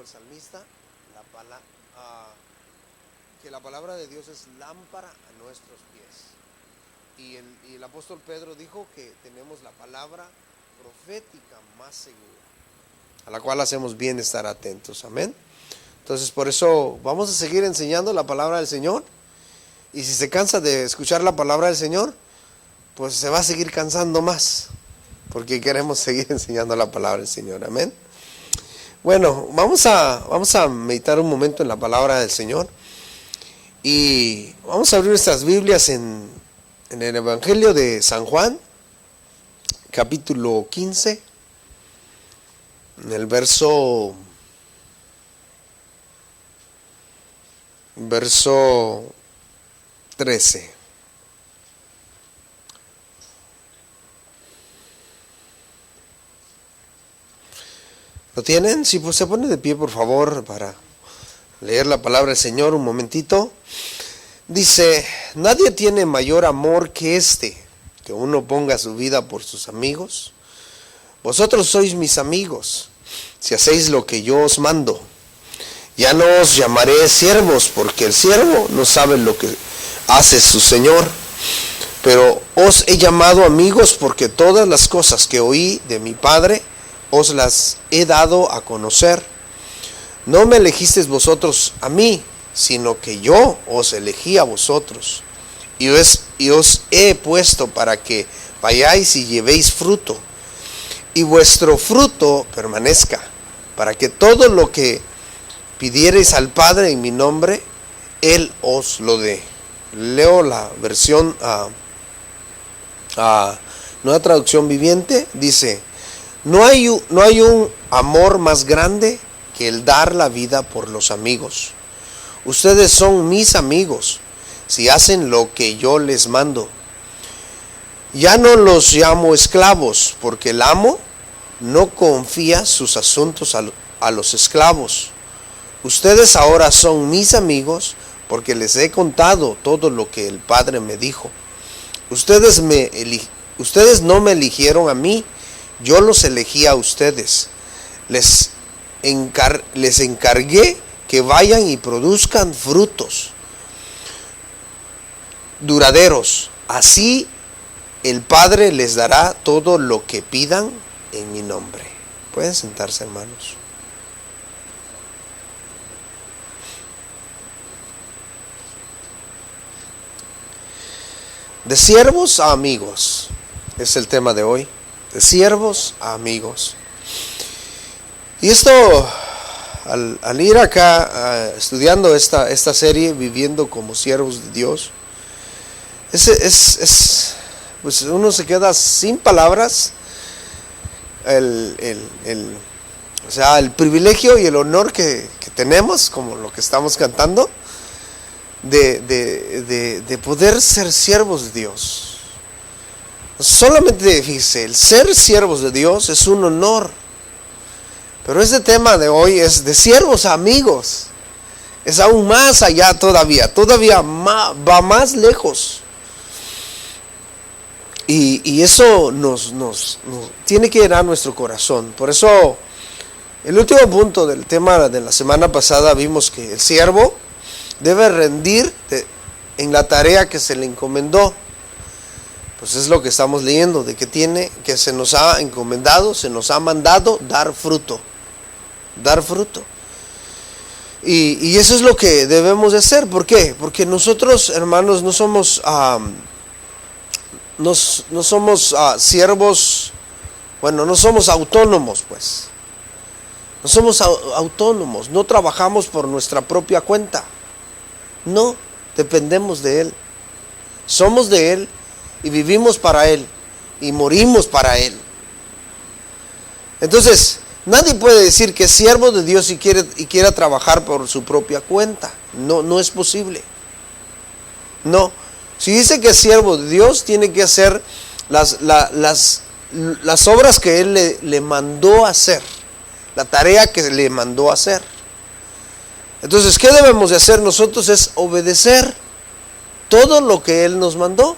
el salmista, que la palabra de Dios es lámpara a nuestros pies. Y el apóstol Pedro dijo que tenemos la palabra profética más segura, a la cual hacemos bien estar atentos. Amén. Entonces, por eso vamos a seguir enseñando la palabra del Señor. Y si se cansa de escuchar la palabra del Señor, pues se va a seguir cansando más, porque queremos seguir enseñando la palabra del Señor. Amén. Bueno, vamos a meditar un momento en la palabra del Señor. Y vamos a abrir nuestras Biblias en el Evangelio de San Juan, capítulo 15, en el verso 13. ¿Lo tienen? Si pues se pone de pie, por favor, para leer la palabra del Señor un momentito. Dice: nadie tiene mayor amor que que uno ponga su vida por sus amigos. Vosotros sois mis amigos, si hacéis lo que yo os mando. Ya no os llamaré siervos, porque el siervo no sabe lo que hace su Señor. Pero os he llamado amigos, porque todas las cosas que oí de mi Padre os las he dado a conocer. No me elegisteis vosotros a mí, sino que yo os elegí a vosotros, y os he puesto para que vayáis y llevéis fruto, y vuestro fruto permanezca, para que todo lo que pidiereis al Padre en mi nombre, Él os lo dé. Leo la versión Nueva Traducción Viviente. Dice: no hay un amor más grande que el dar la vida por los amigos. Ustedes son mis amigos si hacen lo que yo les mando. Ya no los llamo esclavos, porque el amo no confía sus asuntos a los esclavos. Ustedes ahora son mis amigos, porque les he contado todo lo que el Padre me dijo. Ustedes no me eligieron a mí, yo los elegí a ustedes. Les encargué que vayan y produzcan frutos duraderos. Así el Padre les dará todo lo que pidan en mi nombre. Pueden sentarse, hermanos. De siervos a amigos es el tema de hoy. De siervos a amigos. Y esto, al ir acá estudiando esta serie, viviendo como siervos de Dios, pues uno se queda sin palabras. O sea, el privilegio y el honor que tenemos, como lo que estamos cantando, de poder ser siervos de Dios. Solamente, fíjese, el ser siervos de Dios es un honor. Pero este tema de hoy es de siervos a amigos. Es aún más allá todavía va más lejos. Y eso nos tiene que llenar nuestro corazón. Por eso, el último punto del tema de la semana pasada, vimos que el siervo debe rendir en la tarea que se le encomendó. Pues es lo que estamos leyendo, de que se nos ha encomendado, se nos ha mandado dar fruto. Dar fruto. Y eso es lo que debemos de hacer. ¿Por qué? Porque nosotros, hermanos, no somos siervos, no somos autónomos, pues. No somos autónomos, no trabajamos por nuestra propia cuenta. No, dependemos de Él. Somos de Él y vivimos para Él y morimos para Él. Entonces, nadie puede decir que es siervo de Dios y quiera trabajar por su propia cuenta. No es posible. No. Si dice que es siervo de Dios, tiene que hacer las obras que Él le mandó a hacer, la tarea que le mandó a hacer. Entonces, ¿qué debemos de hacer nosotros? Es obedecer todo lo que Él nos mandó.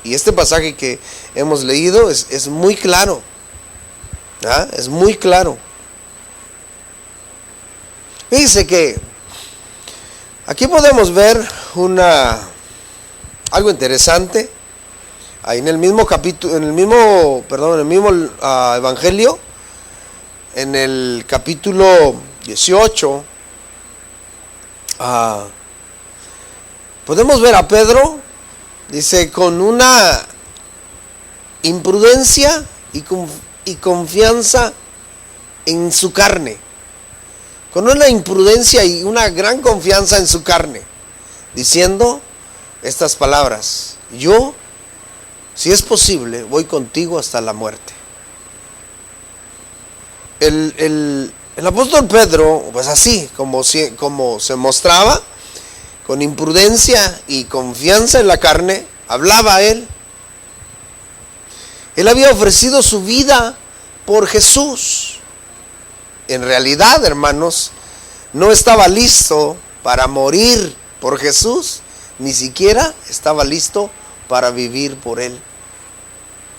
Y este pasaje que hemos leído es muy claro. Es muy claro. Fíjense que aquí podemos ver algo interesante. Ahí en el mismo capítulo, en el mismo evangelio, en el capítulo 18, podemos ver a Pedro, dice, con una imprudencia y confianza en su carne, con una imprudencia y una gran confianza en su carne, diciendo estas palabras: yo, si es posible, voy contigo hasta la muerte. El apóstol Pedro, pues así, como se mostraba, con imprudencia y confianza en la carne, hablaba él. Él había ofrecido su vida por Jesús. En realidad, hermanos, no estaba listo para morir por Jesús, ni siquiera estaba listo para vivir por él.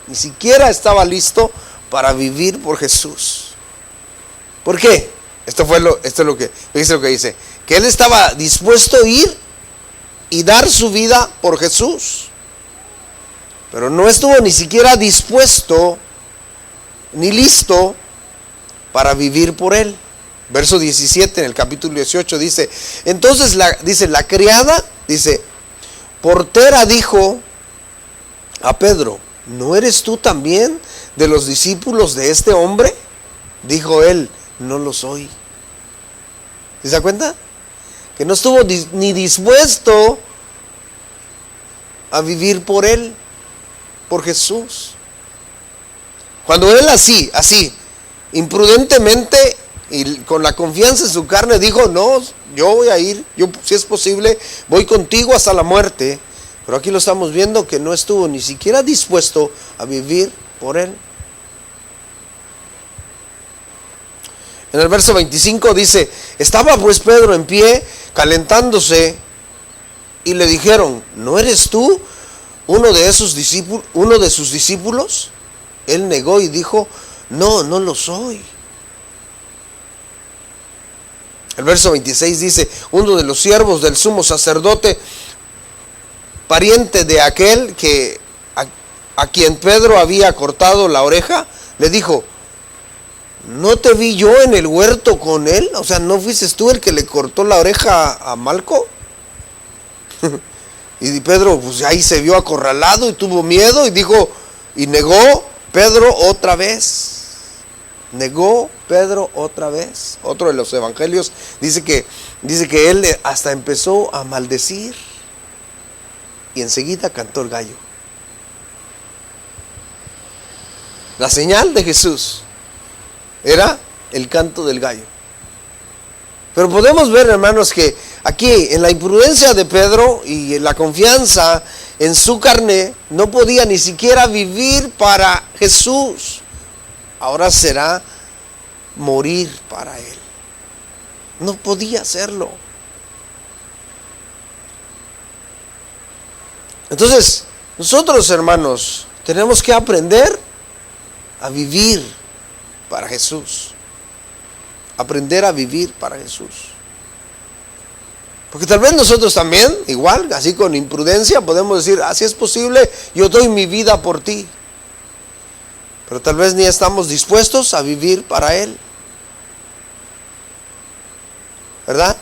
Ni siquiera estaba listo para vivir por Jesús. ¿Por qué? Esto es lo que dice, que él estaba dispuesto a ir y dar su vida por Jesús, pero no estuvo ni siquiera dispuesto ni listo para vivir por él. Verso 17 en el capítulo 18 dice: entonces la criada, dice, portera, dijo a Pedro: ¿no eres tú también de los discípulos de este hombre? Dijo él: no lo soy. ¿Se da cuenta? Que no estuvo ni dispuesto a vivir por él, por Jesús. Cuando él así, imprudentemente y con la confianza en su carne dijo: no, yo voy a ir, yo, si es posible, voy contigo hasta la muerte. Pero aquí lo estamos viendo que no estuvo ni siquiera dispuesto a vivir por él. En el verso 25 dice: estaba pues Pedro en pie, calentándose, y le dijeron: ¿no eres tú uno de sus discípulos? Él negó y dijo: no, no lo soy. El verso 26 dice: uno de los siervos del sumo sacerdote, pariente de aquel a quien Pedro había cortado la oreja, le dijo: ¿no te vi yo en el huerto con él? O sea, ¿no fuiste tú el que le cortó la oreja a Malco? Y Pedro, pues ahí se vio acorralado y tuvo miedo y dijo, y negó Pedro otra vez. Negó Pedro otra vez. Otro de los evangelios dice que él hasta empezó a maldecir. Y enseguida cantó el gallo. La señal de Jesús era el canto del gallo. Pero podemos ver, hermanos, que aquí en la imprudencia de Pedro y en la confianza en su carne, no podía ni siquiera vivir para Jesús. Ahora será morir para él. No podía hacerlo. Entonces, nosotros, hermanos, tenemos que aprender a vivir para Jesús. Aprender a vivir para Jesús. Porque tal vez nosotros también, igual, así con imprudencia, podemos decir: así es posible, yo doy mi vida por ti. Pero tal vez ni estamos dispuestos a vivir para Él. ¿Verdad?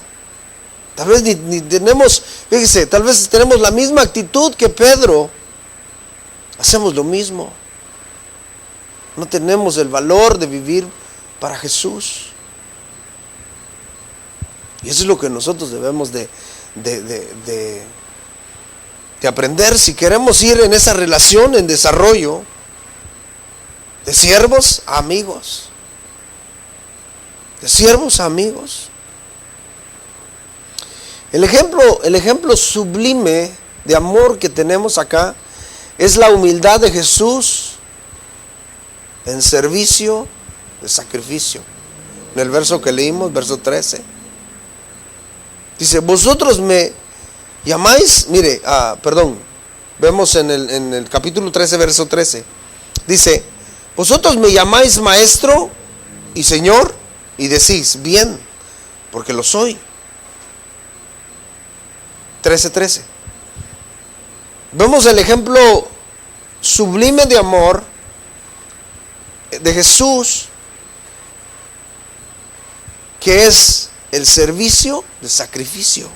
Tal vez ni tenemos, fíjese, tal vez tenemos la misma actitud que Pedro. Hacemos lo mismo. No tenemos el valor de vivir para Jesús. Y eso es lo que nosotros debemos de aprender si queremos ir en esa relación en desarrollo de siervos a amigos. De siervos a amigos. El ejemplo sublime de amor que tenemos acá es la humildad de Jesús en servicio de sacrificio. En el verso que leímos, verso 13, dice: vosotros me llamáis, vemos en el capítulo 13, verso 13, dice: vosotros me llamáis maestro y señor, y decís: bien, porque lo soy. 13:13. Vemos el ejemplo sublime de amor de Jesús, que es el servicio de sacrificio.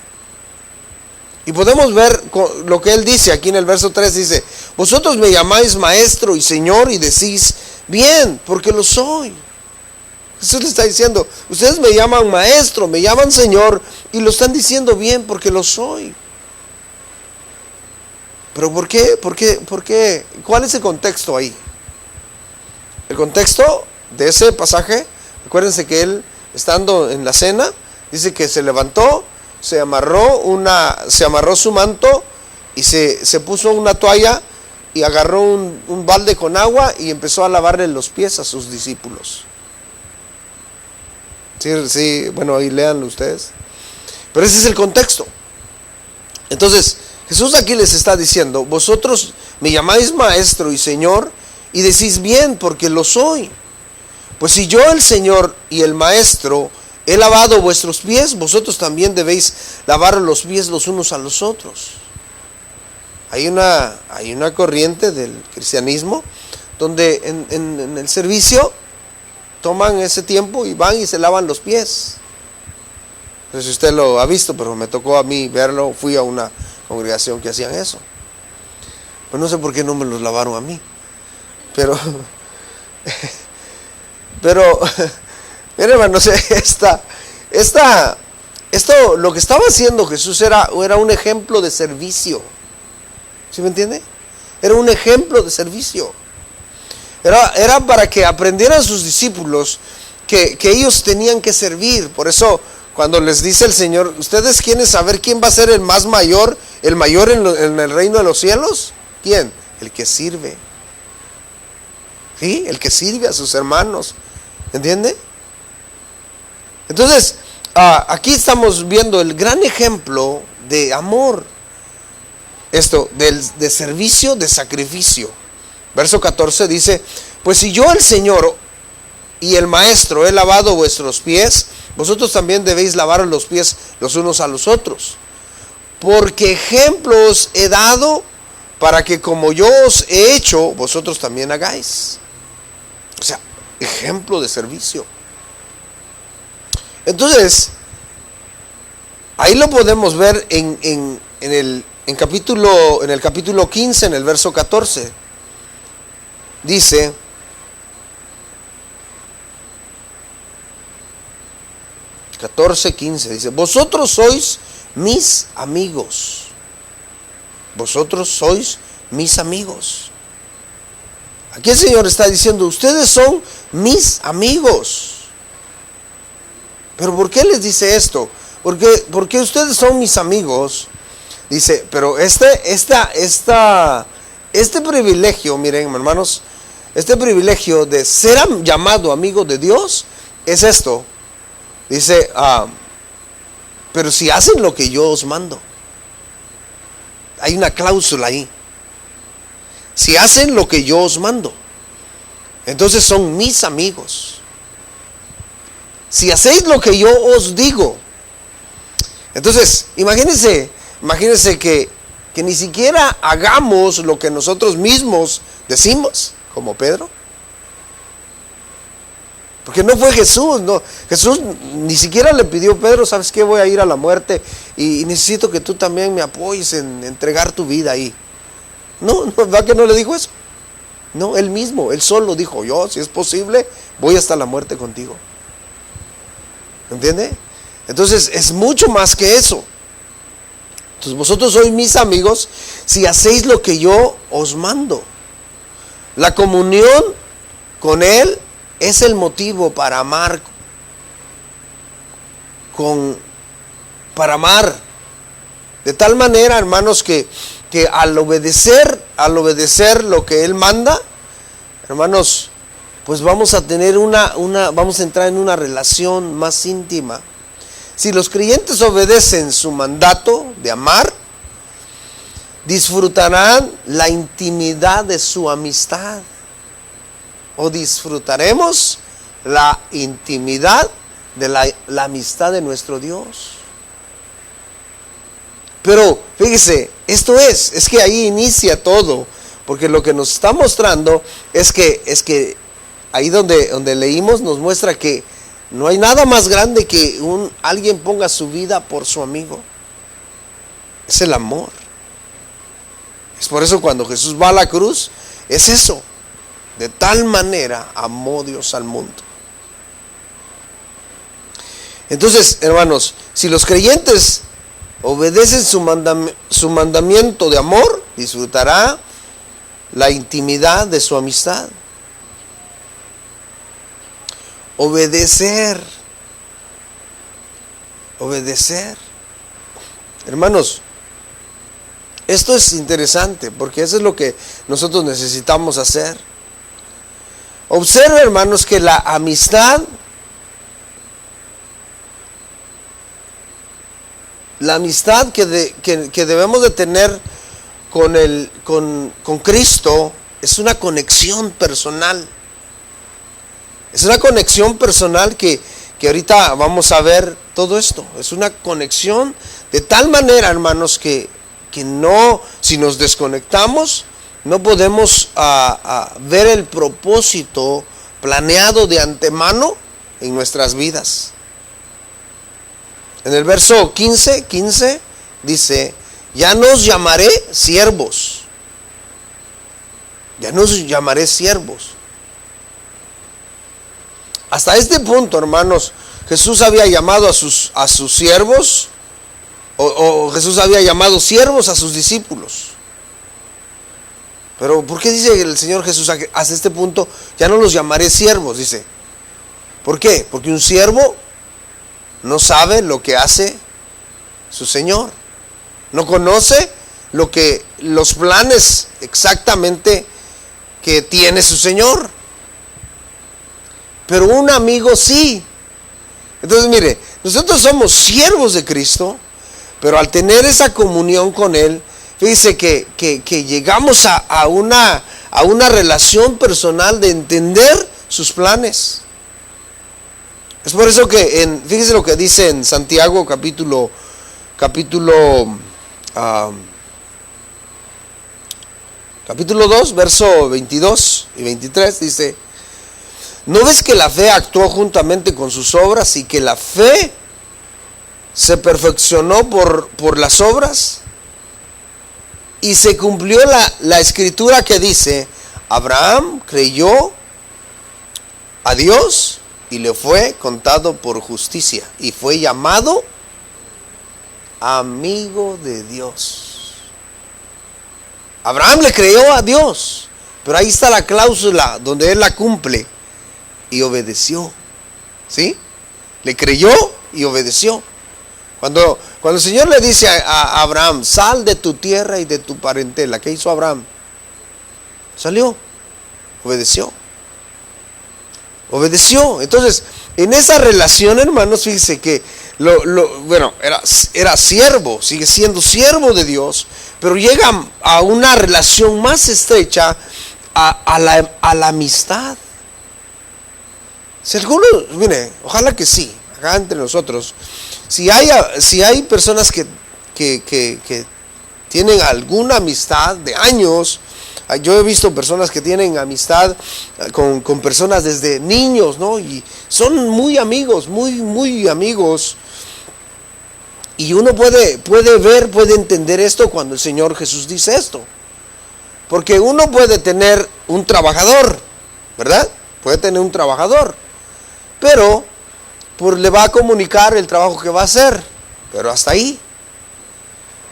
Y podemos ver lo que él dice aquí en el verso 3, dice: vosotros me llamáis maestro y señor y decís bien, porque lo soy. Jesús le está diciendo: ustedes me llaman maestro, me llaman señor, y lo están diciendo bien porque lo soy. ¿Pero por qué? ¿Por qué? ¿Cuál es el contexto ahí? El contexto de ese pasaje, acuérdense que él, estando en la cena, dice que se levantó, se amarró su manto y se puso una toalla y agarró un balde con agua y empezó a lavarle los pies a sus discípulos. Sí, bueno, ahí léanlo ustedes. Pero ese es el contexto. Entonces, Jesús aquí les está diciendo: vosotros me llamáis maestro y señor y decís bien, porque lo soy. Pues si yo, el Señor y el maestro, he lavado vuestros pies, vosotros también debéis lavar los pies los unos a los otros. Hay una corriente del cristianismo donde en el servicio toman ese tiempo y van y se lavan los pies. No sé si usted lo ha visto, pero me tocó a mí verlo. Fui a una congregación que hacían eso. Pues no sé por qué no me los lavaron a mí. Pero miren, hermanos, esto lo que estaba haciendo Jesús era un ejemplo de servicio. ¿Sí me entiende? Era un ejemplo de servicio. Era para que aprendieran sus discípulos que ellos tenían que servir. Por eso, cuando les dice el Señor: ¿ustedes quieren saber quién va a ser el mayor en el reino de los cielos? ¿Quién? El que sirve. ¿Sí? El que sirve a sus hermanos. ¿Entiende? Entonces, aquí estamos viendo el gran ejemplo de amor. Esto, de servicio, de sacrificio. Verso 14 dice: pues si yo, el Señor y el maestro, he lavado vuestros pies, vosotros también debéis lavar los pies los unos a los otros. Porque ejemplos he dado para que como yo os he hecho, vosotros también hagáis. O sea, ejemplo de servicio. Entonces, ahí lo podemos ver en el capítulo 15, en el verso 14. Dice: 14:15, dice: vosotros sois mis amigos. Vosotros sois mis amigos. Aquí el Señor está diciendo: ustedes son mis amigos. ¿Pero por qué les dice esto? Porque ustedes son mis amigos. Dice, pero este privilegio, miren, hermanos, este privilegio de ser llamado amigo de Dios es esto. Dice, pero si hacen lo que yo os mando. Hay una cláusula ahí. Si hacen lo que yo os mando, entonces son mis amigos. Si hacéis lo que yo os digo. Entonces, imagínense que ni siquiera hagamos lo que nosotros mismos decimos, como Pedro. Porque no fue Jesús, no. Jesús ni siquiera le pidió: Pedro, ¿sabes qué? Voy a ir a la muerte y necesito que tú también me apoyes en entregar tu vida ahí. No, ¿verdad que no le dijo eso? No, él mismo, él solo dijo: yo, si es posible, voy hasta la muerte contigo. ¿Entiende? Entonces es mucho más que eso. Entonces vosotros sois mis amigos si hacéis lo que yo os mando. La comunión con Él es el motivo para amar. Para amar. De tal manera, hermanos, que al obedecer lo que Él manda, hermanos, pues vamos a tener vamos a entrar en una relación más íntima. Si los creyentes obedecen su mandato de amar, disfrutarán la intimidad de su amistad. O disfrutaremos la intimidad de la amistad de nuestro Dios. Pero fíjese, esto es que ahí inicia todo, porque lo que nos está mostrando es que ahí donde leímos nos muestra que no hay nada más grande que alguien ponga su vida por su amigo. Es el amor. Es por eso cuando Jesús va a la cruz, es eso. De tal manera amó Dios al mundo. Entonces, hermanos, si los creyentes obedecen su mandamiento de amor, disfrutará la intimidad de su amistad. Obedecer. Hermanos, esto es interesante porque eso es lo que nosotros necesitamos hacer. Observe, hermanos, que la amistad que debemos de tener con Cristo es una conexión personal. Es una conexión personal que ahorita vamos a ver todo esto. Es una conexión de tal manera, hermanos, que no, si nos desconectamos, no podemos ver el propósito planeado de antemano en nuestras vidas. En el verso 15 dice: ya no os llamaré siervos. Ya no os llamaré siervos. Hasta este punto, hermanos, Jesús había llamado a sus siervos, o Jesús había llamado siervos a sus discípulos. Pero ¿por qué dice el Señor Jesús hasta este punto, ya no los llamaré siervos? Dice, ¿por qué? Porque un siervo no sabe lo que hace su Señor. No conoce los planes exactamente que tiene su Señor. Pero un amigo sí. Entonces mire, nosotros somos siervos de Cristo, pero al tener esa comunión con Él, fíjese que llegamos a una relación personal de entender sus planes. Es por eso que fíjese lo que dice en Santiago capítulo 2, verso 22 y 23, dice: ¿no ves que la fe actuó juntamente con sus obras y que la fe se perfeccionó por las obras? Y se cumplió la escritura que dice: Abraham creyó a Dios y le fue contado por justicia y fue llamado amigo de Dios. Abraham le creyó a Dios, pero ahí está la cláusula donde él la cumple: y obedeció. ¿Sí? Le creyó y obedeció. Cuando el Señor le dice a Abraham: sal de tu tierra y de tu parentela, ¿qué hizo Abraham? Salió, obedeció. Entonces, en esa relación, hermanos, fíjense que era siervo, sigue siendo siervo de Dios, pero llega a una relación más estrecha a la amistad. Si alguno, mire, ojalá que sí, acá entre nosotros, si hay personas que tienen alguna amistad de años, yo he visto personas que tienen amistad con personas desde niños, ¿no? Y son muy amigos, muy amigos. Y uno puede entender esto cuando el Señor Jesús dice esto. Porque uno puede tener un trabajador, ¿verdad? Puede tener un trabajador, pero le va a comunicar el trabajo que va a hacer, pero hasta ahí.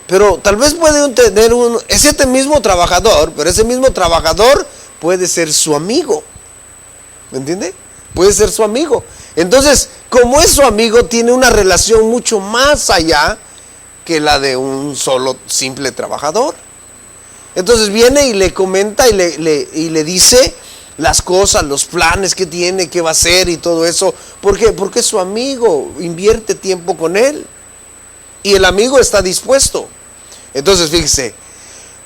Pero tal vez puede tener ese mismo trabajador, pero ese mismo trabajador puede ser su amigo. ¿Me entiende? Puede ser su amigo. Entonces, como es su amigo, tiene una relación mucho más allá que la de un solo simple trabajador. Entonces viene y le comenta y le dice las cosas, los planes que tiene, qué va a hacer y todo eso. ¿Por qué? Porque es su amigo, invierte tiempo con él. Y el amigo está dispuesto. Entonces, fíjese,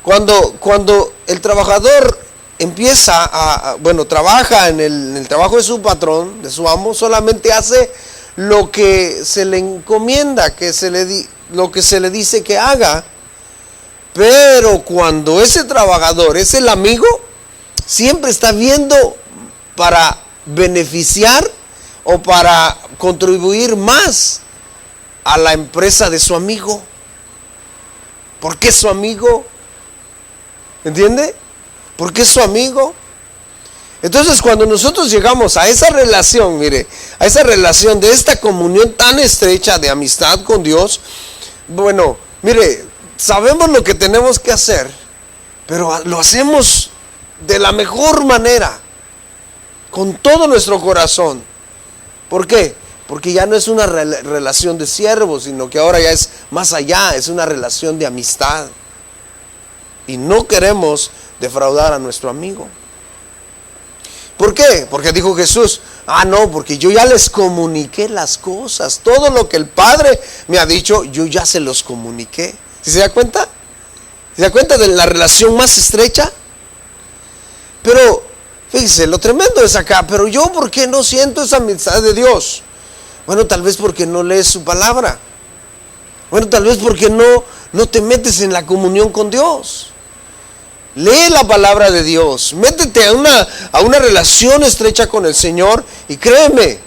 cuando el trabajador empieza trabaja en el trabajo de su patrón, de su amo, solamente hace lo que se le encomienda, lo que se le dice que haga. Pero cuando ese trabajador es el amigo, siempre está viendo para beneficiar o para contribuir más a la empresa de su amigo. Porque es su amigo. ¿Entiende? Porque es su amigo. Entonces, cuando nosotros llegamos a esa relación, mire, a esa relación de esta comunión tan estrecha de amistad con Dios, bueno, mire, sabemos lo que tenemos que hacer, pero lo hacemos de la mejor manera, con todo nuestro corazón. ¿Por qué? Porque ya no es una relación de siervos, sino que ahora ya es más allá, es una relación de amistad. Y no queremos defraudar a nuestro amigo. ¿Por qué? Porque dijo Jesús, no, porque yo ya les comuniqué las cosas. Todo lo que el Padre me ha dicho, yo ya se los comuniqué. ¿Sí se da cuenta? ¿Se da cuenta de la relación más estrecha? Pero, fíjese, lo tremendo es acá, pero yo, ¿por qué no siento esa amistad de Dios? Bueno, tal vez porque no lees su palabra. Bueno, tal vez porque no te metes en la comunión con Dios. Lee la palabra de Dios, métete a una relación estrecha con el Señor y créeme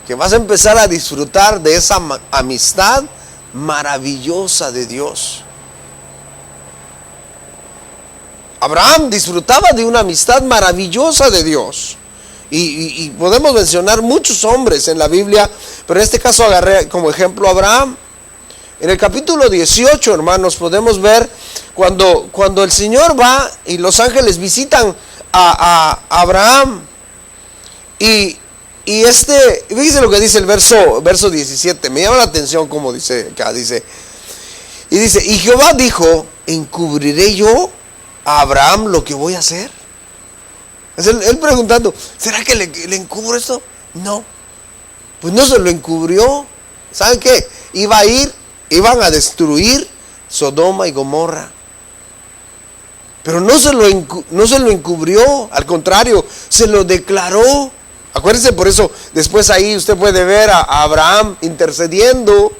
que vas a empezar a disfrutar de esa amistad maravillosa de Dios. Abraham disfrutaba de una amistad maravillosa de Dios. Y podemos mencionar muchos hombres en la Biblia, pero en este caso agarré como ejemplo a Abraham. En el capítulo 18, hermanos, podemos ver cuando el Señor va y los ángeles visitan a Abraham. Y fíjense lo que dice el verso 17. Me llama la atención como dice acá, dice, y Jehová dijo, ¿encubriré yo a Abraham lo que voy a hacer? Es él preguntando, ¿será que le encubro esto? No, pues no se lo encubrió. ¿Saben qué? Iban a destruir Sodoma y Gomorra. Pero no se lo encubrió, al contrario, se lo declaró. Acuérdense, por eso después ahí usted puede ver a Abraham intercediendo.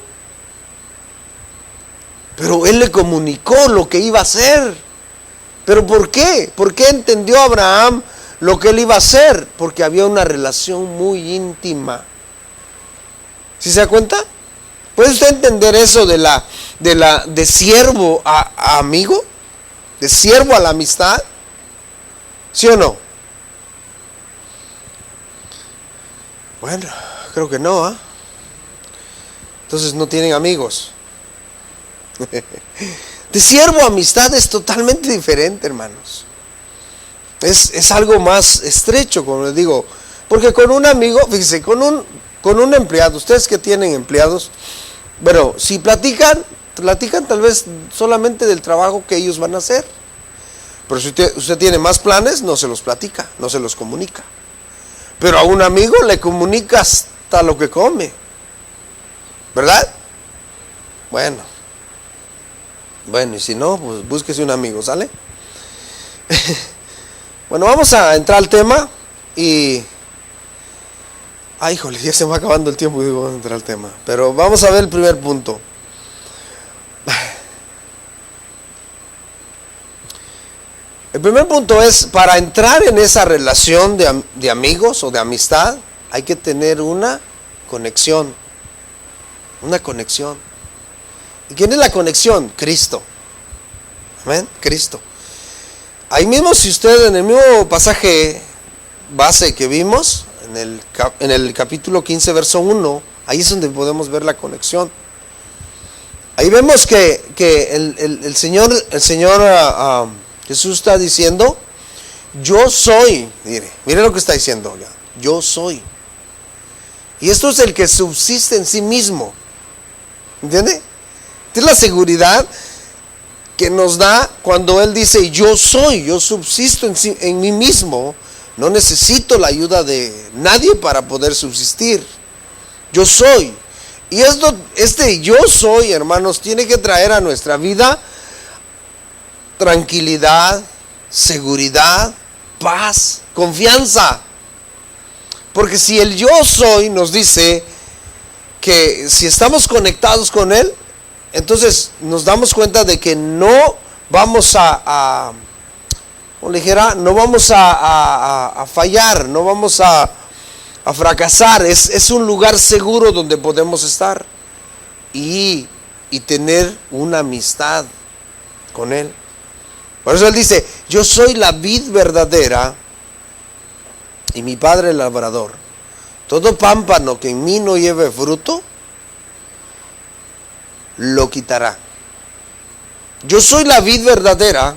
Pero él le comunicó lo que iba a hacer. ¿Pero por qué? ¿Por qué entendió Abraham lo que él iba a hacer? Porque había una relación muy íntima. ¿Sí se da cuenta? ¿Puede usted entender eso de siervo a amigo? ¿De siervo a la amistad? ¿Sí o no? Bueno, creo que no, Entonces no tienen amigos. De siervo a amistad es totalmente diferente, hermanos. Es algo más estrecho, como les digo. Porque con un amigo, fíjense, con un empleado, ustedes que tienen empleados, bueno, si platican tal vez solamente del trabajo que ellos van a hacer. Pero si usted tiene más planes, no se los platica, no se los comunica. Pero a un amigo le comunica hasta lo que come. ¿Verdad? Bueno, y si no, pues búsquese un amigo, ¿sale? Bueno, vamos a entrar al tema y... híjole, ya se me va acabando el tiempo y digo, vamos a entrar al tema. Pero vamos a ver el primer punto. El primer punto es, para entrar en esa relación de amigos o de amistad, hay que tener una conexión. Una conexión. ¿Y quién es la conexión? Cristo. Amén, Cristo. Ahí mismo, si usted en el mismo pasaje base que vimos, en el capítulo 15, verso 1, ahí es donde podemos ver la conexión. Ahí vemos que el Señor Jesús está diciendo, yo soy, mire lo que está diciendo ya, yo soy. Y esto es el que subsiste en sí mismo. ¿Entiende? Esta es la seguridad que nos da cuando Él dice, yo soy, yo subsisto en mí mismo, no necesito la ayuda de nadie para poder subsistir. Yo soy. Y este yo soy, hermanos, tiene que traer a nuestra vida tranquilidad, seguridad, paz, confianza. Porque si el yo soy nos dice, que si estamos conectados con Él, entonces nos damos cuenta de que no vamos como le dijera, no vamos a fallar, no vamos a fracasar. Es un lugar seguro donde podemos estar y tener una amistad con Él. Por eso Él dice, yo soy la vid verdadera y mi Padre el labrador. Todo pámpano que en mí no lleve fruto, lo quitará. Yo soy la vid verdadera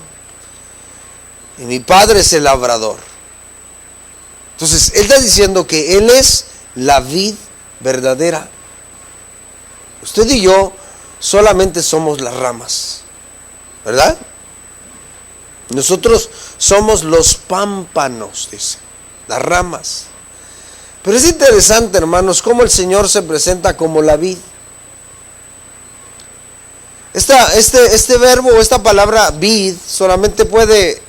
y mi Padre es el labrador. Entonces, Él está diciendo que Él es la vid verdadera. Usted y yo solamente somos las ramas, ¿verdad? Nosotros somos los pámpanos, dice, las ramas. Pero es interesante, hermanos, cómo el Señor se presenta como la vid. Este verbo, esta palabra vid, solamente puede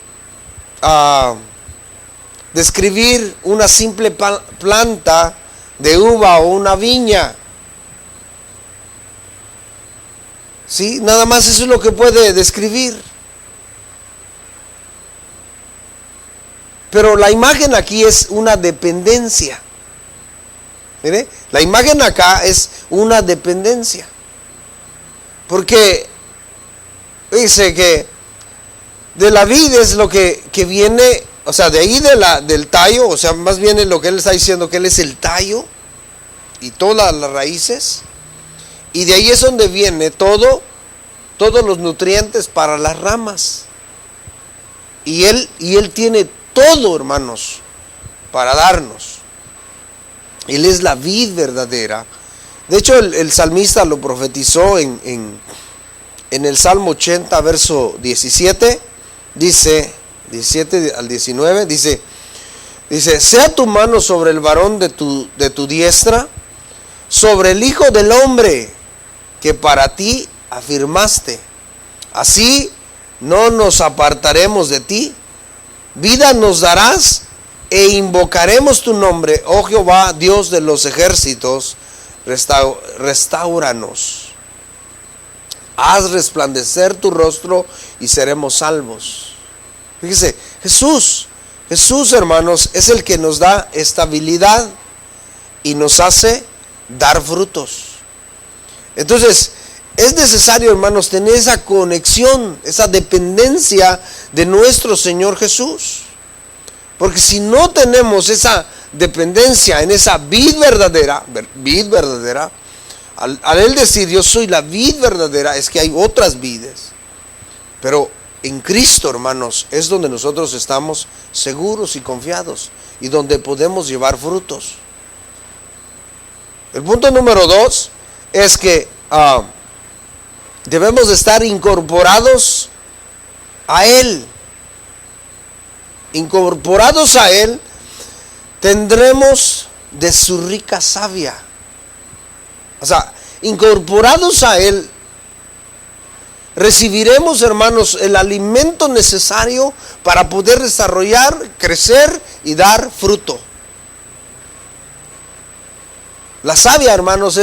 describir una simple planta de uva o una viña. ¿Sí? Nada más eso es lo que puede describir. Pero la imagen aquí es una dependencia. Mire, la imagen acá es una dependencia. Porque dice que de la vid es lo que viene, o sea, de ahí del tallo, o sea, más bien lo que él está diciendo, que él es el tallo y todas las raíces. Y de ahí es donde viene todos los nutrientes para las ramas. Y él tiene todo, hermanos, para darnos. Él es la vid verdadera. De hecho, el salmista lo profetizó en el Salmo 80, verso 17. Dice, 17 al 19, dice, sea tu mano sobre el varón de tu diestra, sobre el Hijo del Hombre, que para ti afirmaste. Así no nos apartaremos de ti. Vida nos darás e invocaremos tu nombre, oh Jehová, Dios de los ejércitos, restáuranos. Haz resplandecer tu rostro y seremos salvos. Fíjese, Jesús, hermanos, es el que nos da estabilidad y nos hace dar frutos. Entonces, es necesario, hermanos, tener esa conexión, esa dependencia de nuestro Señor Jesús. Porque si no tenemos esa dependencia en esa vid verdadera, al Él decir yo soy la vid verdadera, es que hay otras vides. Pero en Cristo, hermanos, es donde nosotros estamos seguros y confiados y donde podemos llevar frutos. El punto número 2 es que debemos de estar incorporados a Él. Incorporados a Él, tendremos de su rica savia. O sea, incorporados a Él, recibiremos, hermanos, el alimento necesario para poder desarrollar, crecer y dar fruto. La savia, hermanos,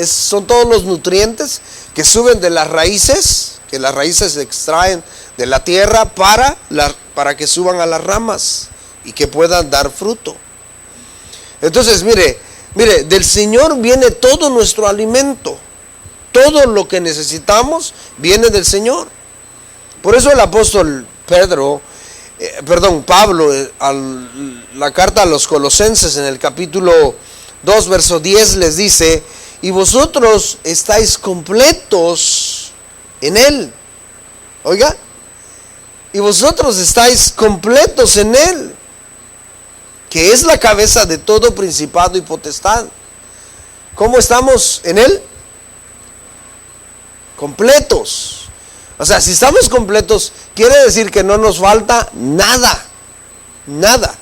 son todos los nutrientes que suben de las raíces, que las raíces se extraen de la tierra para que suban a las ramas y que puedan dar fruto. Entonces, mire, del Señor viene todo nuestro alimento. Todo lo que necesitamos viene del Señor. Por eso el apóstol Pablo, la carta a los Colosenses en el capítulo 2, verso 10 les dice, y vosotros estáis completos en Él. Oiga, y vosotros estáis completos en Él, que es la cabeza de todo principado y potestad. ¿Cómo estamos en Él? Completos. O sea, si estamos completos, quiere decir que no nos falta nada. Nada.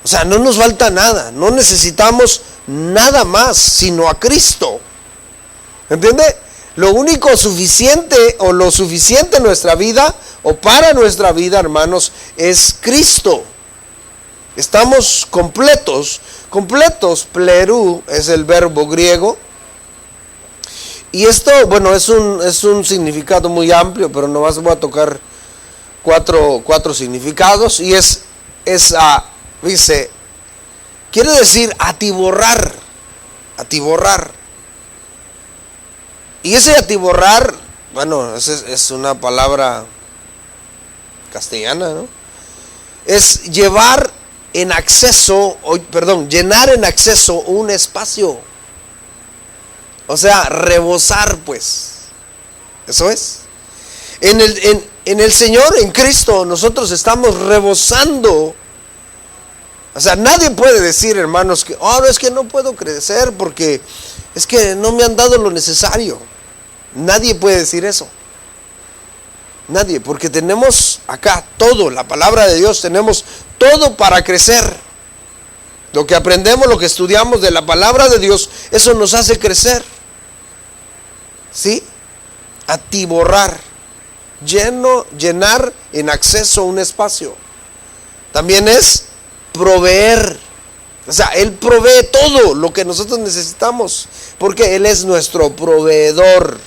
O sea, no nos falta nada. No necesitamos nada más, sino a Cristo. ¿Entiende? Lo único suficiente o lo suficiente en nuestra vida o para nuestra vida, hermanos, es Cristo. Estamos completos completos, plerú es el verbo griego. Y esto, bueno, es un significado muy amplio, pero nomás voy a tocar cuatro significados. Y dice, quiere decir atiborrar. Y ese atiborrar, bueno, es una palabra castellana, ¿no? Es llenar en acceso un espacio. O sea, rebosar, pues. Eso es. En el Señor, en Cristo, nosotros estamos rebosando. O sea, nadie puede decir, hermanos, que no, es que no puedo crecer porque es que no me han dado lo necesario. Nadie puede decir eso. Nadie, porque tenemos acá todo, la palabra de Dios, tenemos todo para crecer. Lo que aprendemos, lo que estudiamos de la palabra de Dios, eso nos hace crecer. ¿Sí? Atiborrar. Llenar en acceso a un espacio. También es proveer. O sea, Él provee todo lo que nosotros necesitamos, porque Él es nuestro proveedor,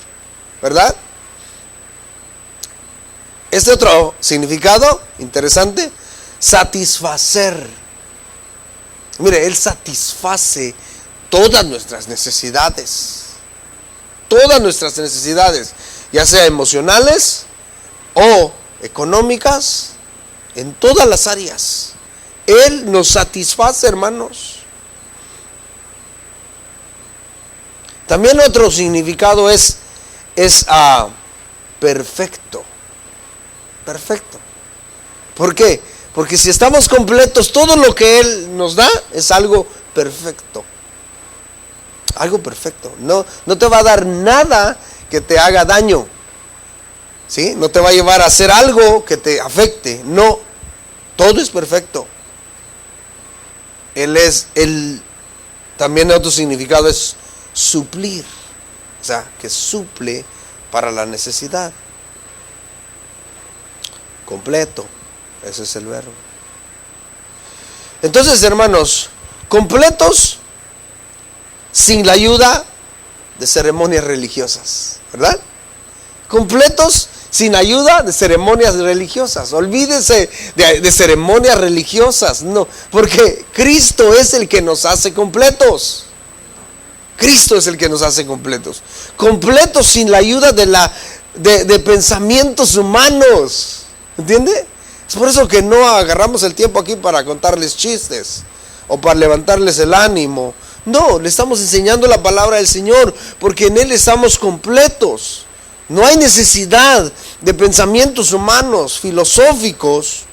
¿verdad? Este otro significado interesante, satisfacer. Mire, Él satisface todas nuestras necesidades, ya sea emocionales o económicas, en todas las áreas. Él nos satisface, hermanos. También otro significado es perfecto. Perfecto. ¿Por qué? Porque si estamos completos, todo lo que Él nos da es algo perfecto. Algo perfecto. No te va a dar nada que te haga daño. ¿Sí? No te va a llevar a hacer algo que te afecte. No. Todo es perfecto. También otro significado es suplir. O sea, que suple para la necesidad. Completo. Ese es el verbo. Entonces, hermanos, completos sin la ayuda de ceremonias religiosas, ¿verdad? Completos sin ayuda de ceremonias religiosas. Olvídese de ceremonias religiosas, no, porque Cristo es el que nos hace completos. Cristo es el que nos hace completos. Completos sin la ayuda de pensamientos humanos. ¿Entiende? Es por eso que no agarramos el tiempo aquí para contarles chistes o para levantarles el ánimo. No, le estamos enseñando la palabra del Señor, porque en Él estamos completos. No hay necesidad de pensamientos humanos, filosóficos,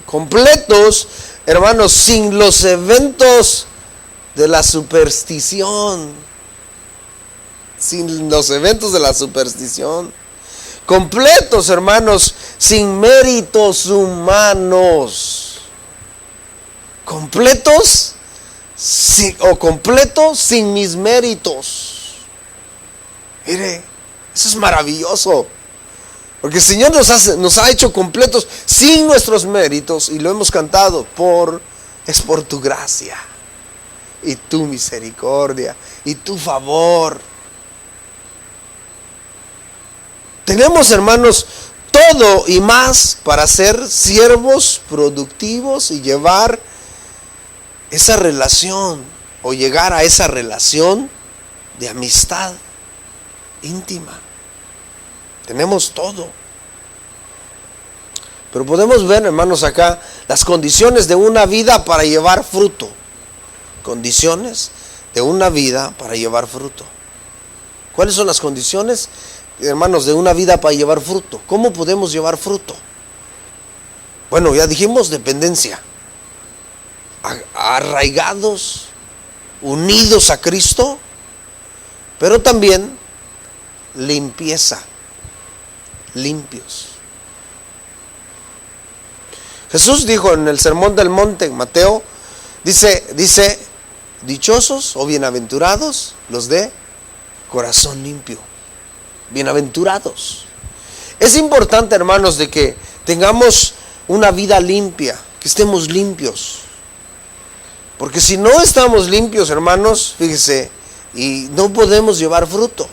completos, hermanos, sin los eventos de la superstición. Sin los eventos de la superstición. Completos, hermanos, sin méritos humanos. Completos completos sin mis méritos. Mire, eso es maravilloso. Porque el Señor nos ha hecho completos sin nuestros méritos, y lo hemos cantado, es por tu gracia y tu misericordia y tu favor. Tenemos, hermanos, todo y más para ser siervos productivos y llevar esa relación, o llegar a esa relación de amistad íntima. Tenemos todo. Pero podemos ver, hermanos, acá las condiciones de una vida para llevar fruto. Condiciones de una vida para llevar fruto. ¿Cuáles son las condiciones, hermanos, de una vida para llevar fruto? ¿Cómo podemos llevar fruto? Bueno, ya dijimos dependencia. Arraigados, unidos a Cristo, pero también limpieza, limpios. Jesús dijo en el Sermón del Monte, en Mateo, dice, dichosos o bienaventurados los de corazón limpio. Bienaventurados. Es importante, hermanos, de que tengamos una vida limpia, que estemos limpios. Porque si no estamos limpios, hermanos, fíjese, y no podemos llevar fruto.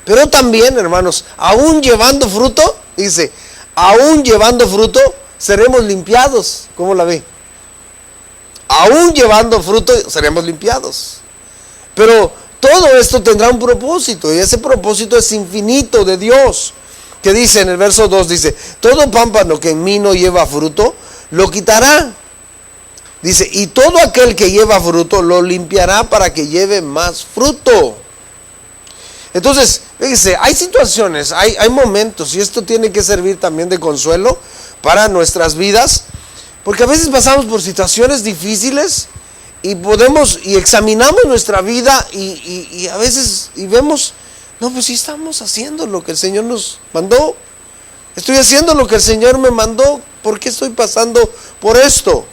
Pero también, hermanos, aún llevando fruto, dice, aún llevando fruto, seremos limpiados. ¿Cómo la ve? Aún llevando fruto, seremos limpiados. Pero todo esto tendrá un propósito, y ese propósito es infinito de Dios. Que dice en el verso 2, dice, todo pámpano que en mí no lleva fruto, lo quitará. Dice, y todo aquel que lleva fruto, lo limpiará para que lleve más fruto. Entonces, fíjese, hay situaciones, hay momentos, y esto tiene que servir también de consuelo para nuestras vidas, porque a veces pasamos por situaciones difíciles y podemos, y examinamos nuestra vida y a veces, y vemos, no, pues sí estamos haciendo lo que el Señor nos mandó. Estoy haciendo lo que el Señor me mandó. ¿Por qué estoy pasando por esto?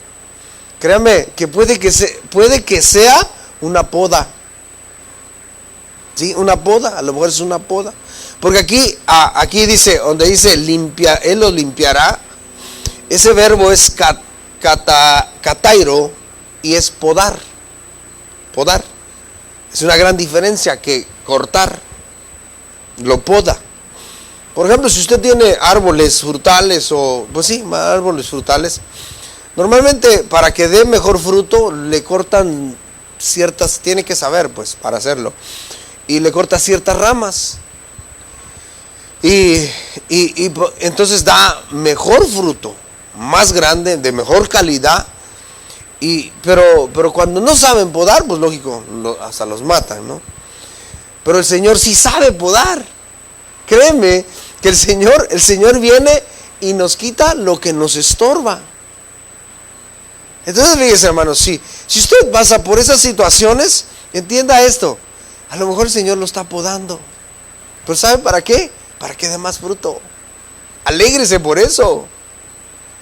Créame que puede que sea una poda. ¿Sí? Una poda, a lo mejor es una poda. Porque aquí dice, donde dice limpia, Él lo limpiará. Ese verbo es katairo y es podar. Podar. Es una gran diferencia que cortar. Lo poda. Por ejemplo, si usted tiene árboles frutales pues sí, árboles frutales, normalmente para que dé mejor fruto le cortan ciertas, tiene que saber pues para hacerlo, y le corta ciertas ramas y entonces da mejor fruto, más grande, de mejor calidad, pero cuando no saben podar, pues lógico, hasta los matan, ¿no? Pero el Señor sí sabe podar. Créeme que el Señor viene y nos quita lo que nos estorba. Entonces, fíjese, hermanos, si usted pasa por esas situaciones, entienda esto. A lo mejor el Señor lo está podando. Pero ¿sabe para qué? Para que dé más fruto. Alégrese por eso.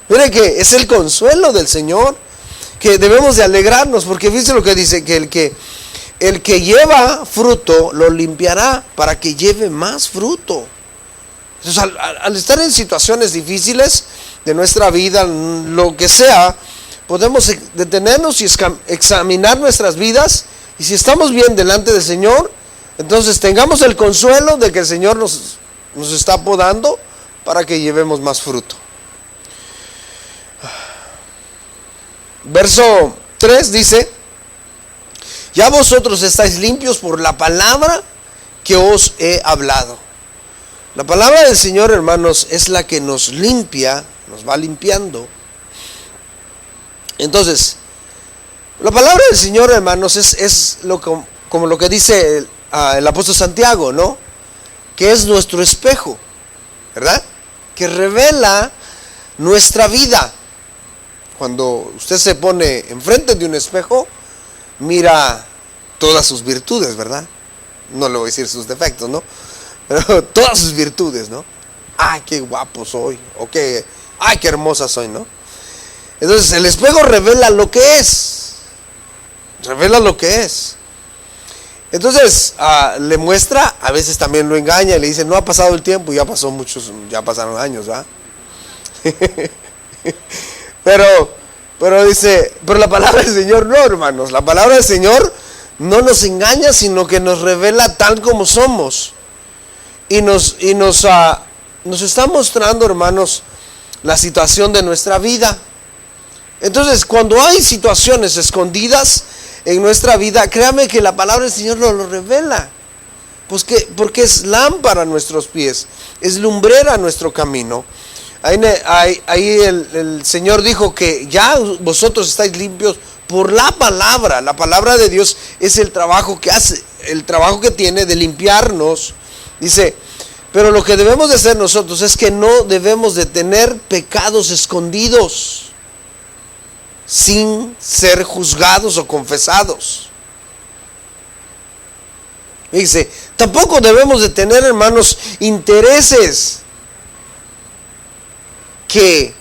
Mire que es el consuelo del Señor, que debemos de alegrarnos, porque fíjese lo que dice, que el que lleva fruto lo limpiará para que lleve más fruto. Entonces, al estar en situaciones difíciles de nuestra vida, lo que sea, podemos detenernos y examinar nuestras vidas, y si estamos bien delante del Señor, entonces tengamos el consuelo de que el Señor nos está podando para que llevemos más fruto. Verso 3 dice, ya vosotros estáis limpios por la palabra que os he hablado. La palabra del Señor, hermanos, es la que nos limpia, nos va limpiando. Entonces, la palabra del Señor, hermanos, es como lo que dice el apóstol Santiago, ¿no? Que es nuestro espejo, ¿verdad? Que revela nuestra vida. Cuando usted se pone enfrente de un espejo, mira todas sus virtudes, ¿verdad? No le voy a decir sus defectos, ¿no? Pero todas sus virtudes, ¿no? ¡Ay, qué guapo soy! O ¡ay, qué hermosa soy!, ¿no? Entonces el espejo revela lo que es. Revela lo que es. Entonces le muestra, a veces también lo engaña y le dice, no ha pasado el tiempo, ya pasaron años, ¿verdad? Pero dice, pero la palabra del Señor no, hermanos. La palabra del Señor no nos engaña, sino que nos revela tal como somos. Y nos está mostrando, hermanos, la situación de nuestra vida. Entonces, cuando hay situaciones escondidas en nuestra vida, créame que la palabra del Señor nos lo revela. Pues porque es lámpara a nuestros pies, es lumbrera a nuestro camino. Ahí el Señor dijo que ya vosotros estáis limpios por la palabra. La palabra de Dios es el trabajo que hace, el trabajo que tiene de limpiarnos. Dice, pero lo que debemos de hacer nosotros es que no debemos de tener pecados escondidos sin ser juzgados o confesados. Dice, tampoco debemos de tener, hermanos, intereses que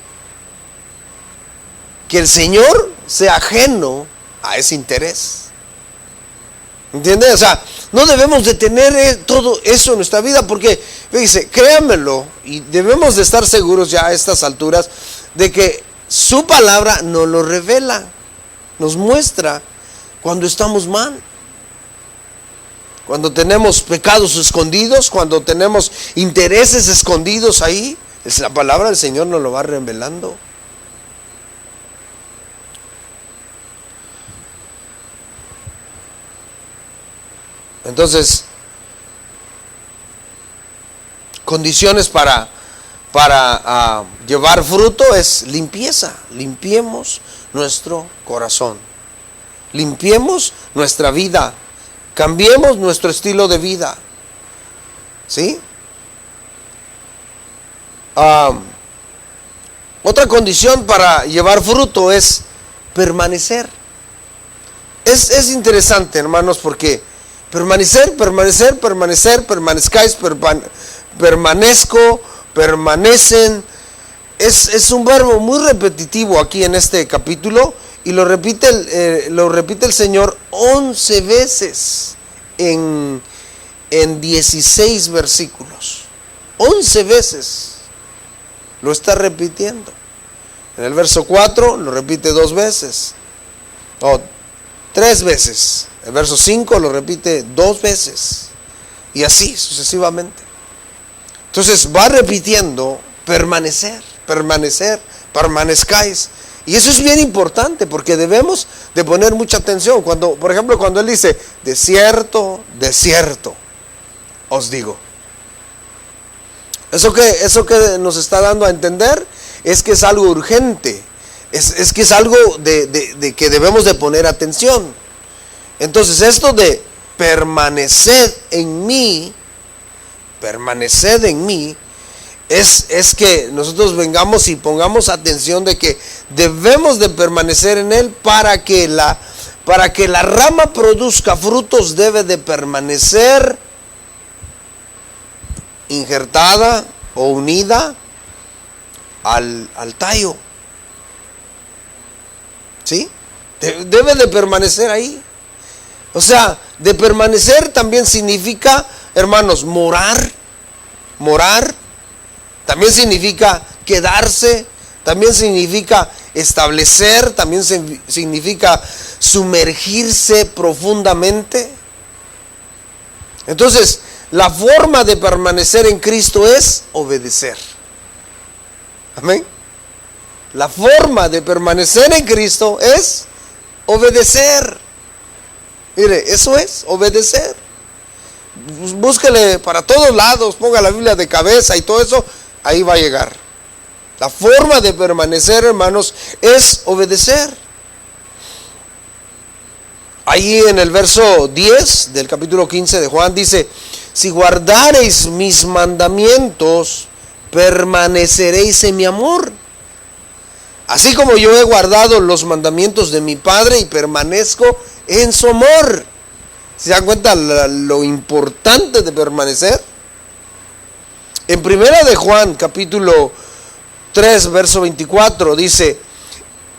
el Señor sea ajeno a ese interés. ¿Entiende? O sea, no debemos de tener todo eso en nuestra vida, porque, dice, créanmelo, y debemos de estar seguros ya a estas alturas de que su palabra no lo revela. nos muestra cuando estamos mal. Cuando tenemos pecados escondidos, cuando tenemos intereses escondidos ahí, la palabra del Señor nos lo va revelando. Entonces, condiciones para llevar fruto es limpieza. Limpiemos nuestro corazón, limpiemos nuestra vida, cambiemos nuestro estilo de vida, ¿sí? Otra condición para llevar fruto es permanecer. Es interesante, hermanos, porque permanezcáis, permanezco, permanecen, es un verbo muy repetitivo aquí en este capítulo, y lo repite el Señor 11 veces en 16 versículos. 11 veces lo está repitiendo. En el verso 4 lo repite 2 veces, o 3 veces. El verso 5 lo repite 2 veces, y así sucesivamente. Entonces va repitiendo permanecer, permanezcáis. Y eso es bien importante, porque debemos de poner mucha atención. Cuando, por ejemplo, cuando Él dice, de cierto os digo. Eso que nos está dando a entender es que es algo urgente, es que es algo de que debemos de poner atención. Entonces, esto de permaneced en mí, es que nosotros vengamos y pongamos atención de que debemos de permanecer en Él para que la rama produzca frutos. Debe de permanecer injertada o unida al tallo, ¿sí? Debe de permanecer ahí. O sea, de permanecer también significa, hermanos, morar, también significa quedarse, también significa establecer, también significa sumergirse profundamente. Entonces, la forma de permanecer en Cristo es obedecer. Amén. La forma de permanecer en Cristo es obedecer. Mire, eso es obedecer. Búsquele para todos lados, ponga la Biblia de cabeza y todo eso, ahí va a llegar. La forma de permanecer, hermanos, es obedecer. Ahí en el verso 10 del capítulo 15 de Juan dice, si guardareis mis mandamientos, permaneceréis en mi amor, así como yo he guardado los mandamientos de mi Padre y permanezco en su amor. ¿Se dan cuenta lo importante de permanecer? En primera de Juan, capítulo 3, verso 24, dice,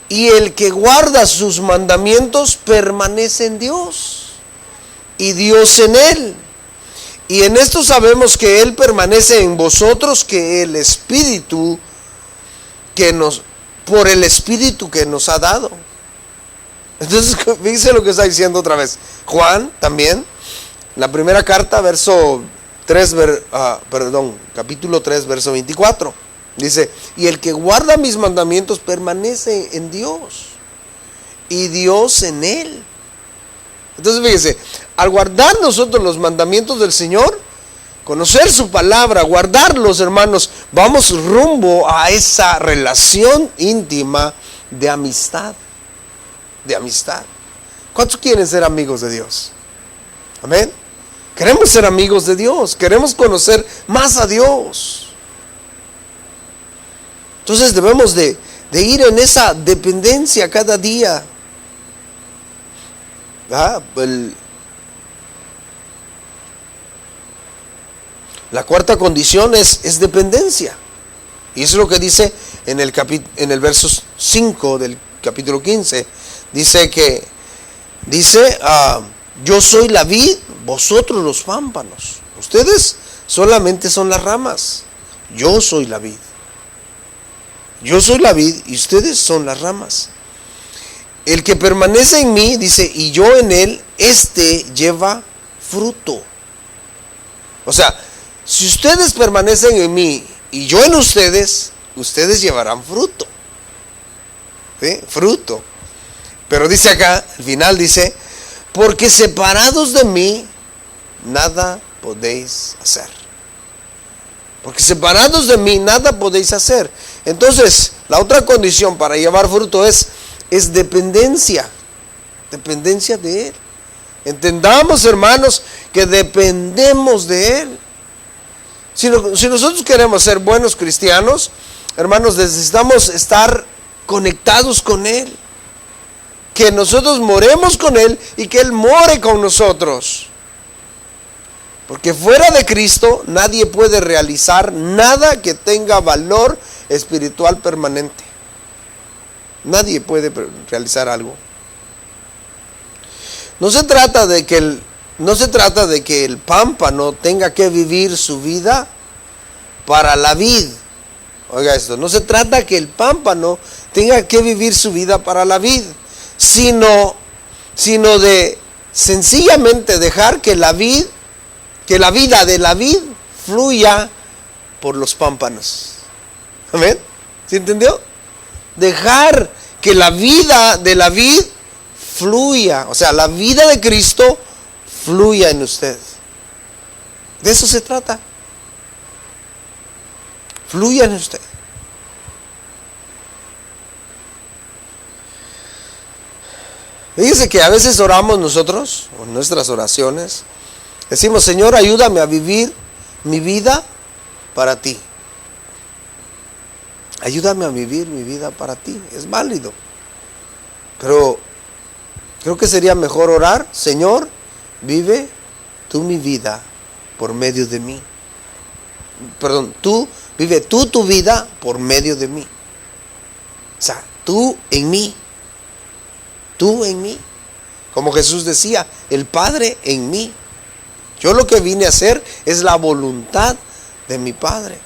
y el que guarda sus mandamientos permanece en Dios, y Dios en él. Y en esto sabemos que Él permanece en vosotros, que el Espíritu por el Espíritu que nos ha dado. Entonces, fíjense lo que está diciendo otra vez Juan también, la primera carta, capítulo 3, verso 24. Dice, y el que guarda mis mandamientos permanece en Dios, y Dios en él. Entonces, fíjense, al guardar nosotros los mandamientos del Señor, conocer su palabra, guardarlos, hermanos, vamos rumbo a esa relación íntima de amistad. ¿Cuántos quieren ser amigos de Dios? Amén. Queremos ser amigos de Dios, queremos conocer más a Dios. Entonces debemos de ir en esa dependencia cada día. La cuarta condición es dependencia. Y eso es lo que dice en el verso 5 del capítulo 15. Dice, yo soy la vid, vosotros los pámpanos. Ustedes solamente son las ramas. Yo soy la vid. Yo soy la vid y ustedes son las ramas. el que permanece en mí, dice, y yo en él, este lleva fruto. O sea, si ustedes permanecen en mí y yo en ustedes, ustedes llevarán fruto. ¿Sí? Fruto. Pero dice acá, al final dice, porque separados de mí, nada podéis hacer. Porque separados de mí, nada podéis hacer. Entonces, la otra condición para llevar fruto es dependencia. Dependencia de Él. Entendamos, hermanos, que dependemos de Él. Si nosotros queremos ser buenos cristianos, hermanos, necesitamos estar conectados con Él. Que nosotros moremos con Él y que Él more con nosotros. Porque fuera de Cristo nadie puede realizar nada que tenga valor espiritual permanente. Nadie puede realizar algo. No se trata de que el pámpano tenga que vivir su vida para la vid. Oiga esto, no se trata que el pámpano tenga que vivir su vida para la vid, sino de sencillamente dejar que la vida de la vid fluya por los pámpanos. ¿Amén? ¿Sí entendió? Dejar que la vida de la vid fluya, o sea, la vida de Cristo fluya en usted. De eso se trata. Fluya en usted. Fíjese que a veces oramos nosotros, o en nuestras oraciones, decimos, Señor, ayúdame a vivir mi vida para ti. Ayúdame a vivir mi vida para ti. Es válido. Pero creo que sería mejor orar, Señor, vive tú mi vida por medio de mí. Perdón, vive tú tu vida por medio de mí. O sea, tú en mí. Tú en mí. Como Jesús decía, el Padre en mí. Yo lo que vine a hacer es la voluntad de mi Padre.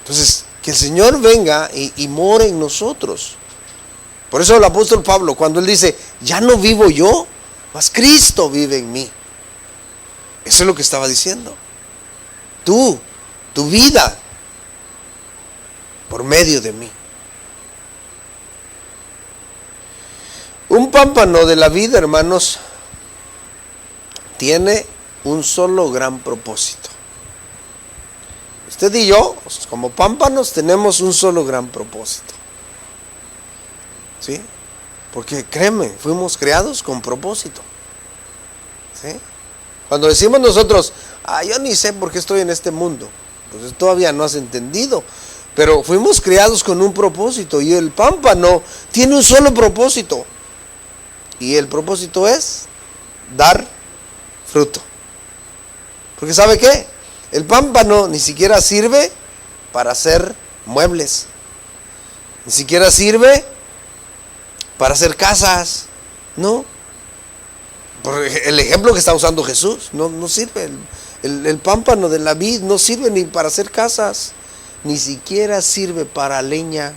Entonces, que el Señor venga y more en nosotros. Por eso el apóstol Pablo, cuando él dice, ya no vivo yo, mas Cristo vive en mí. Eso es lo que estaba diciendo. Tu vida, por medio de mí. Un pámpano de la vida, hermanos, tiene un solo gran propósito. Usted y yo, como pámpanos, tenemos un solo gran propósito. ¿Sí? Porque créeme, fuimos creados con propósito. ¿Sí? Cuando decimos nosotros, yo ni sé por qué estoy en este mundo, pues todavía no has entendido. Pero fuimos creados con un propósito, y el pámpano tiene un solo propósito. Y el propósito es dar fruto. Porque ¿sabe qué? El pámpano ni siquiera sirve para hacer muebles. Ni siquiera sirve para hacer casas. No. Por el ejemplo que está usando Jesús, no sirve. El pámpano de la vid no sirve ni para hacer casas. Ni siquiera sirve para leña.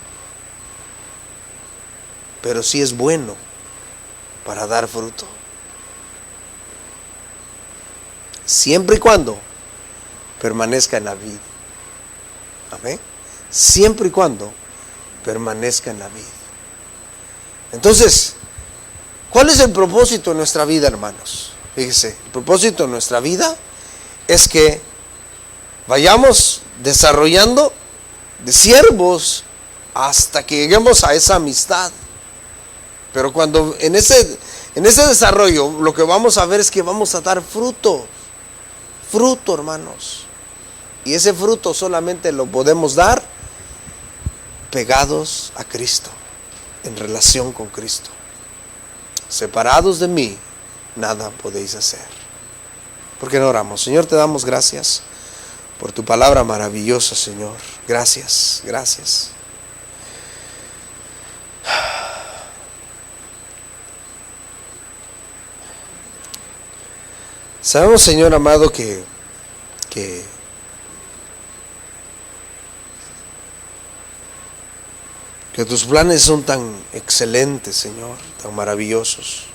Pero sí es bueno para dar fruto. Siempre y cuando permanezca en la vid. Amén. Siempre y cuando permanezca en la vid. Entonces, ¿cuál es el propósito de nuestra vida, hermanos? Fíjese, el propósito de nuestra vida es que vayamos desarrollando de siervos hasta que lleguemos a esa amistad. Pero cuando en ese desarrollo lo que vamos a ver es que vamos a dar fruto, hermanos. Y ese fruto solamente lo podemos dar pegados a Cristo, en relación con Cristo. Separados de mí, nada podéis hacer. ¿Por qué no oramos? Señor, te damos gracias por tu palabra maravillosa, Señor. Gracias, gracias. Sabemos, Señor amado, que Que tus planes son tan excelentes, Señor, tan maravillosos.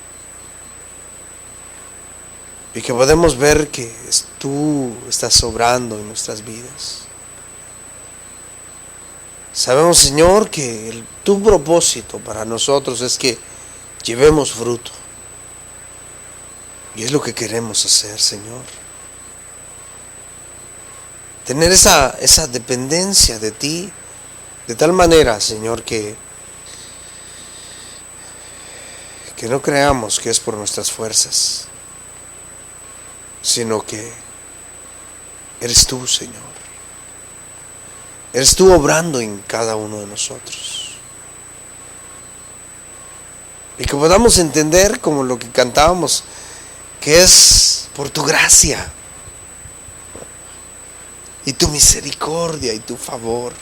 Y que podemos ver que tú estás obrando en nuestras vidas. Sabemos, Señor, que tu propósito para nosotros es que llevemos fruto. Y es lo que queremos hacer, Señor. Tener esa dependencia de ti, de tal manera, Señor, que no creamos que es por nuestras fuerzas, sino que eres tú, Señor. Eres tú obrando en cada uno de nosotros. Y que podamos entender, como lo que cantábamos, que es por tu gracia y tu misericordia y tu favor,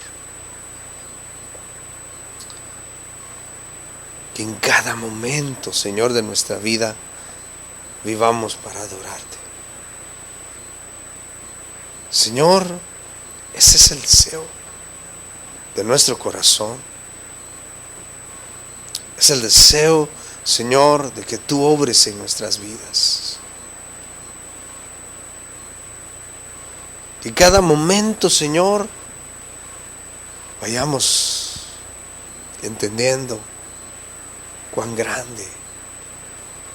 que en cada momento, Señor, de nuestra vida vivamos para adorarte. Señor, ese es el deseo de nuestro corazón. Es el deseo, Señor, de que tú obres en nuestras vidas. Que cada momento, Señor, vayamos entendiendo cuán grande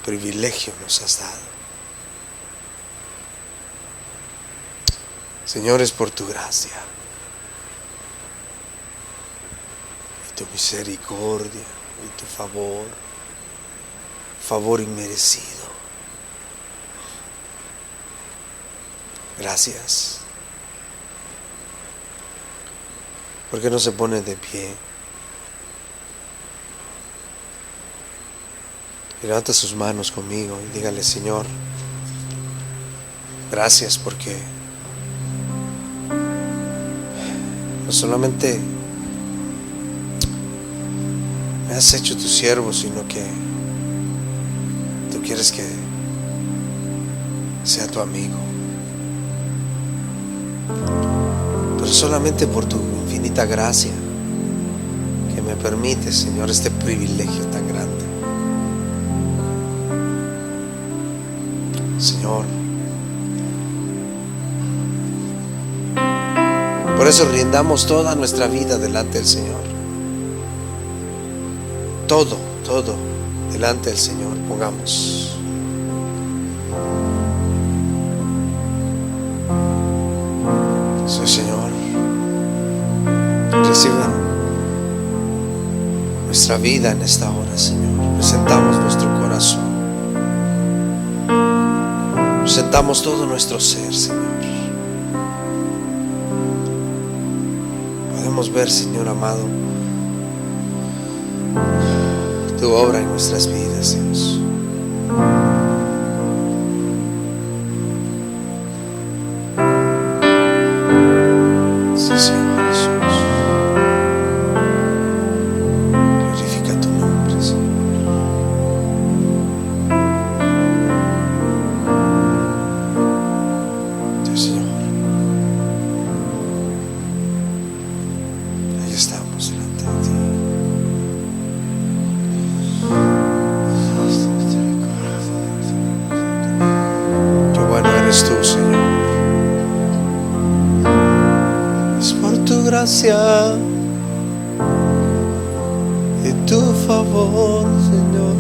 privilegio nos has dado. Señor, es por tu gracia y tu misericordia y tu favor inmerecido. Gracias. ¿Por qué no se pone de pie? Y levanta sus manos conmigo y dígale: Señor, gracias porque no solamente me has hecho tu siervo, sino que tú quieres que sea tu amigo. Pero solamente por tu infinita gracia que me permite, Señor, este privilegio tan grande. Señor, por eso rindamos toda nuestra vida delante del Señor. Todo delante del Señor pongamos. Sí, Señor, recibe nuestra vida en esta hora, Señor. Presentamos nuestro corazón. Presentamos todo nuestro ser, Señor. Podemos ver, Señor amado, tu obra en nuestras vidas, Dios. Sí, Señor Jesús. Glorifica tu nombre, Señor. Sí, Señor. Ahí estamos delante de ti. Qué bueno eres tú, Señor. Es por tu gracia y tu favor, Señor.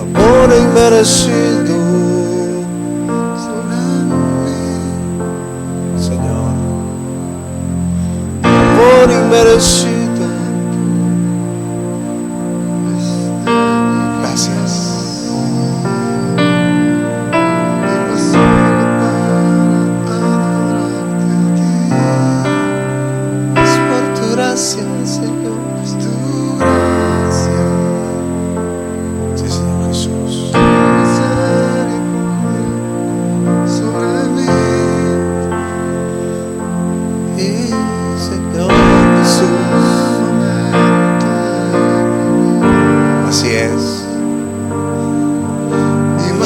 Amor inmerecido, Señor. Amor inmerecido.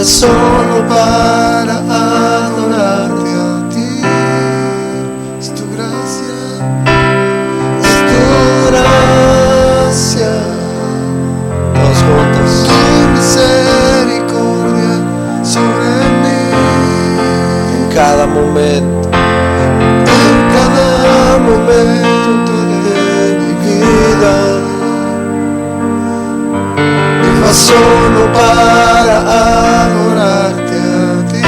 Solo para adorarte a ti, es tu gracia. cada momento de mi vida. Viva solo para adorarte a ti.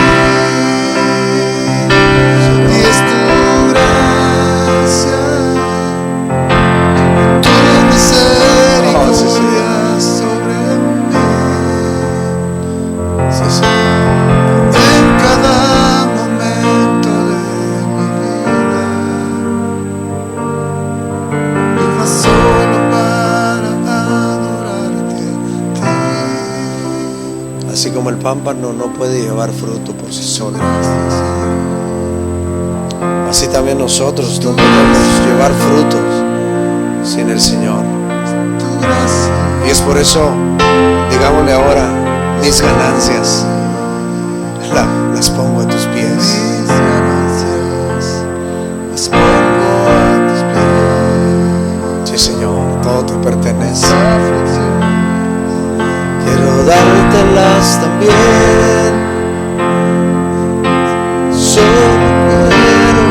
Y es tu gracia, tu misericordia sobre mí. Sí, Señor. En cada momento de mi vida, viva solo para adorarte a ti. Así como el pámpano no puede llevar fruto por sí solo, así también nosotros no podemos llevar frutos sin el Señor. Y es por eso, digámosle ahora, mis ganancias las pongo a tus pies. Mis ganancias las pongo a tus pies. Sí, Señor, todo te pertenece. Quiero dártelas también. Solo quiero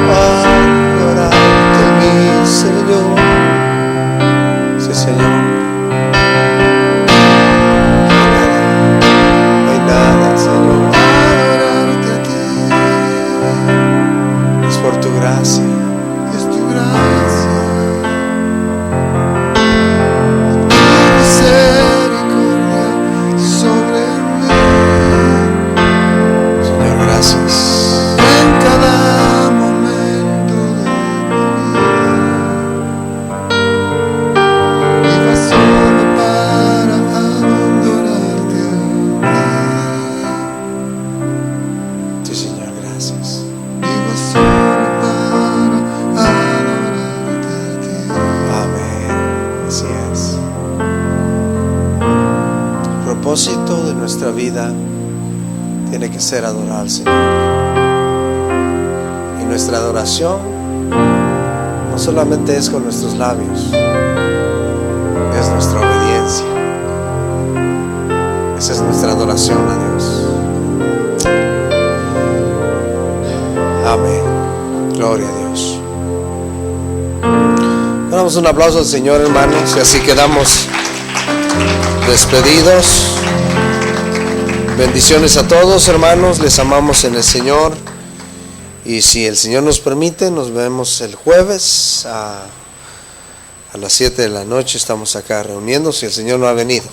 adorarte, mi Señor. Sí, Señor. No hay nada, Señor. Adorarte a ti. Es por tu gracia. Es tu gracia. Tu misericordia sobre mí. Señor, gracias. En cada momento de mi vida, viva solo para adorarte a ti. Sí, Señor, gracias. Viva solo para adorarte a ti. Amén. Así es. El propósito de nuestra vida tiene que ser adorar al Señor. Y nuestra adoración no solamente es con nuestros labios, es nuestra obediencia. Esa es nuestra adoración a Dios. Amén. Gloria a Dios. Damos un aplauso al Señor, hermanos, y así quedamos despedidos. Bendiciones a todos, hermanos, les amamos en el Señor. Y si el Señor nos permite, nos vemos el jueves a las 7 de la noche. Estamos acá reuniendo, si el Señor no ha venido.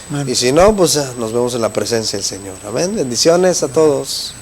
Amén. Y si no, pues nos vemos en la presencia del Señor. Amén. Bendiciones a todos.